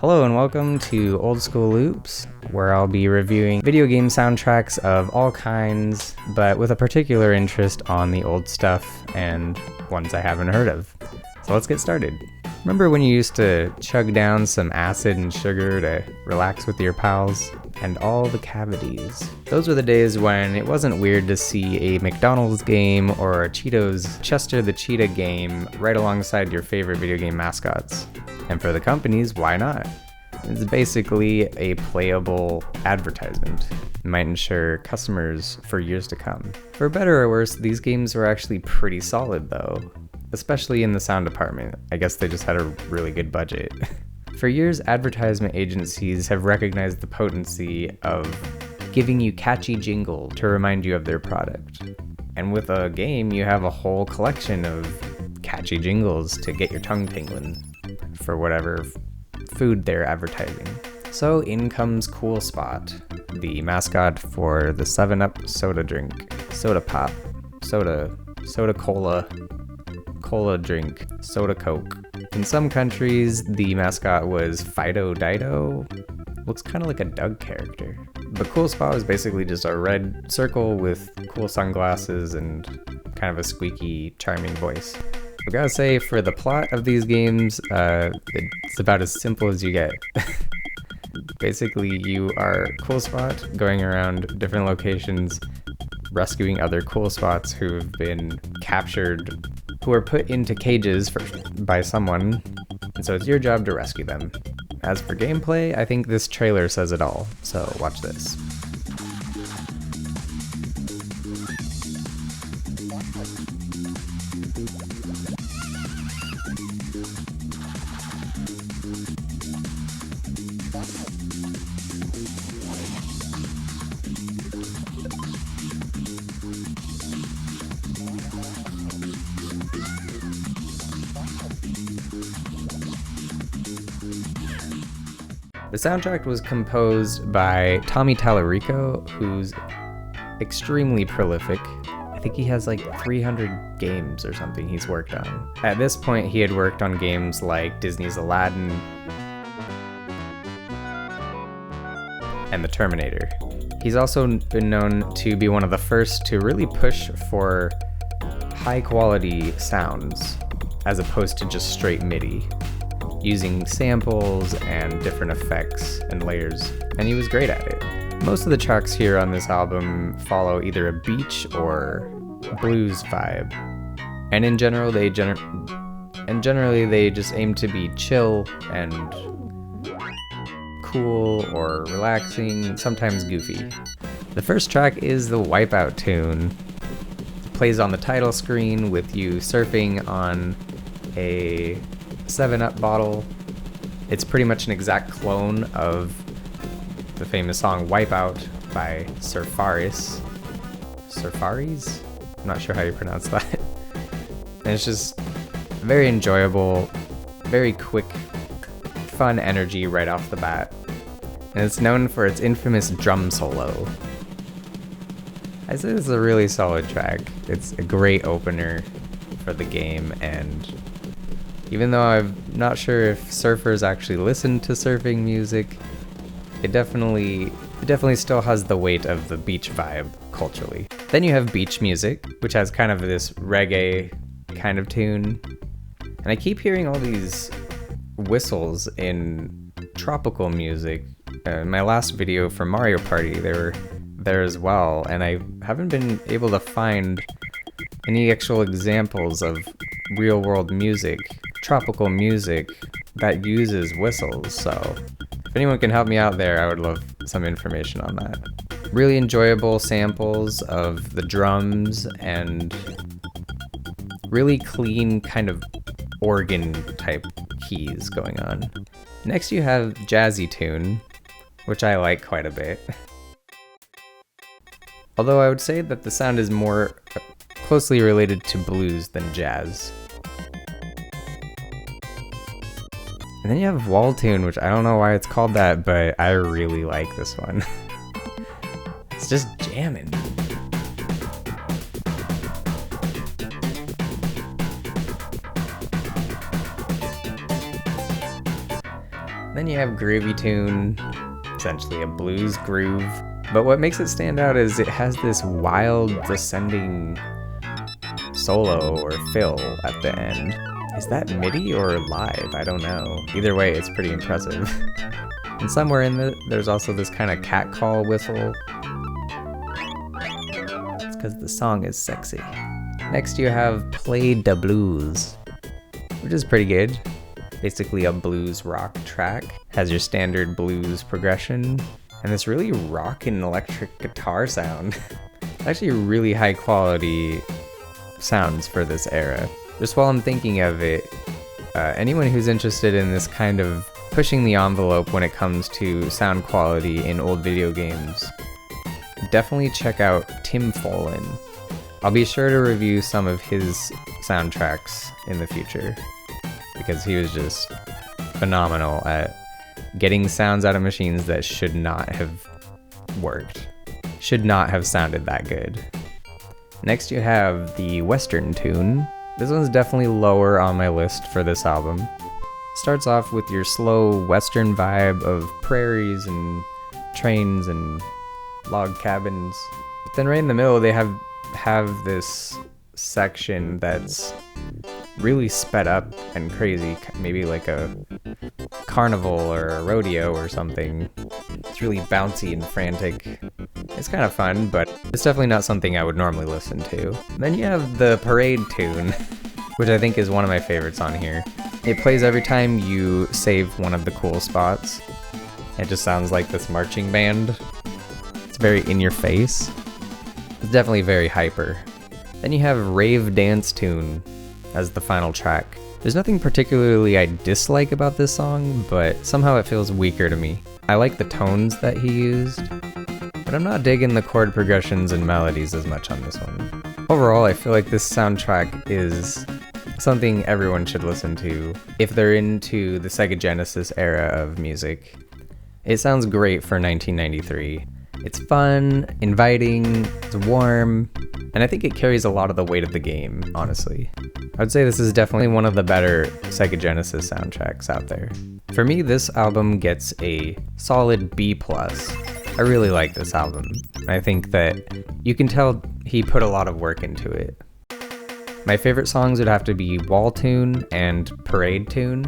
Hello and welcome to Old School Loops, where I'll be reviewing video game soundtracks of all kinds, but with a particular interest on the old stuff and ones I haven't heard of. So let's get started. Remember when you used to chug down some acid and sugar to relax with your pals? And all the cavities. Those were the days when it wasn't weird to see a McDonald's game or a Cheetos Chester the Cheetah game right alongside your favorite video game mascots. And for the companies, why not? It's basically a playable advertisement. It might ensure customers for years to come. For better or worse, these games were actually pretty solid though, especially in the sound department. I guess they just had a really good budget. For years, advertisement agencies have recognized the potency of giving you catchy jingle to remind you of their product. And with a game, you have a whole collection of catchy jingles to get your tongue tingling for whatever food they're advertising. So in comes Cool Spot, the mascot for the 7-Up soda drink, soda pop, soda cola drink, soda coke. In some countries, the mascot was Fido Dido. Looks kind of like a Doug character. But Cool Spot was basically just a red circle with cool sunglasses and kind of a squeaky, charming voice. I gotta say, for the plot of these games, it's about as simple as you get. Basically, you are Cool Spot going around different locations, rescuing other Cool Spots who have been captured, who are put into cages by someone, and so it's your job to rescue them. As for gameplay, I think this trailer says it all, so watch this. The soundtrack was composed by Tallarico, who's extremely prolific. I think he has like 300 games or something he's worked on. At this point, he had worked on games like Disney's Aladdin and The Terminator. He's also been known to be one of the first to really push for high quality sounds as opposed to just straight MIDI, using samples and different effects and layers, and he was great at it. Most of the tracks here on this album follow either a beach or blues vibe, and in general generally they just aim to be chill and cool or relaxing, sometimes goofy. The first track is the Wipeout tune. It plays on the title screen with you surfing on a 7-Up bottle. It's pretty much an exact clone of the famous song Wipeout by Surfaris. I'm not sure how you pronounce that. And it's just very enjoyable, very quick, fun energy right off the bat. And it's known for its infamous drum solo. I say this is a really solid track. It's a great opener for the game, and even though I'm not sure if surfers actually listen to surfing music, it definitely still has the weight of the beach vibe culturally. Then you have beach music, which has kind of this reggae kind of tune. And I keep hearing all these whistles in tropical music. In my last video for Mario Party, they were there as well, and I haven't been able to find any actual examples of real-world music, tropical music, that uses whistles, so if anyone can help me out there, I would love some information on that. Really enjoyable samples of the drums and really clean kind of organ type keys going on. Next you have Jazzy Tune, which I like quite a bit. Although I would say that the sound is more closely related to blues than jazz. And then you have Wall Tune, which I don't know why it's called that, but I really like this one. It's just jamming. Then you have Groovy Tune, essentially a blues groove. But what makes it stand out is it has this wild descending solo or fill at the end. Is that MIDI or live? I don't know. Either way, it's pretty impressive. And somewhere in there's also this kind of cat call whistle. It's because the song is sexy. Next you have Play da Blues, which is pretty good. Basically a blues rock track. Has your standard blues progression, and this really rockin' electric guitar sound. Actually really high quality sounds for this era. Just while I'm thinking of it, anyone who's interested in this kind of pushing the envelope when it comes to sound quality in old video games, definitely check out Tim Follin. I'll be sure to review some of his soundtracks in the future, because he was just phenomenal at getting sounds out of machines that should not have worked, should not have sounded that good. Next you have the Western Tune. This one's definitely lower on my list for this album. Starts off with your slow Western vibe of prairies and trains and log cabins. But then right in the middle they have this section that's really sped up and crazy, maybe like a carnival or a rodeo or something. It's really bouncy and frantic. It's kind of fun, but it's definitely not something I would normally listen to. Then you have the Parade Tune, which I think is one of my favorites on here. It plays every time you save one of the cool spots. It just sounds like this marching band. It's very in your face. It's definitely very hyper. Then you have Rave Dance Tune as the final track. There's nothing particularly I dislike about this song, but somehow it feels weaker to me. I like the tones that he used, but I'm not digging the chord progressions and melodies as much on this one. Overall, I feel like this soundtrack is something everyone should listen to if they're into the Sega Genesis era of music. It sounds great for 1993. It's fun, inviting, it's warm, and I think it carries a lot of the weight of the game, honestly. I would say this is definitely one of the better Sega Genesis soundtracks out there. For me, this album gets a solid B+. I really like this album. I think that you can tell he put a lot of work into it. My favorite songs would have to be Wall Tune and Parade Tune.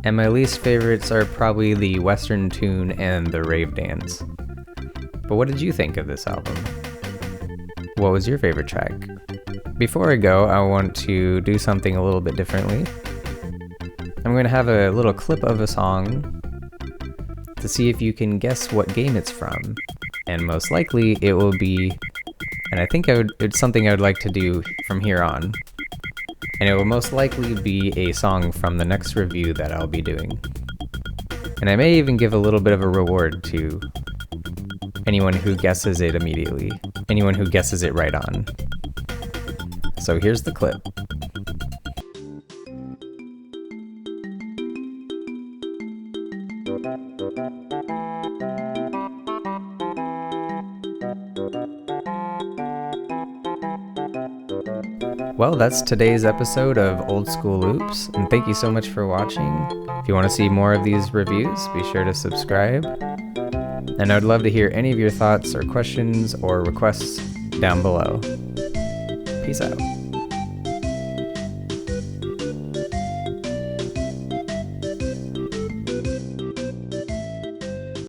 And my least favorites are probably the Western Tune and the Rave Dance. But what did you think of this album? What was your favorite track? Before I go, I want to do something a little bit differently. I'm going to have a little clip of a song to see if you can guess what game it's from. And most likely it will be, and I think it's something I would like to do from here on. And it will most likely be a song from the next review that I'll be doing. And I may even give a little bit of a reward to anyone who guesses it immediately, anyone who guesses it right on. So here's the clip. Well, that's today's episode of Old School Loops, and thank you so much for watching. If you want to see more of these reviews, be sure to subscribe. And I'd love to hear any of your thoughts or questions or requests down below. Peace out.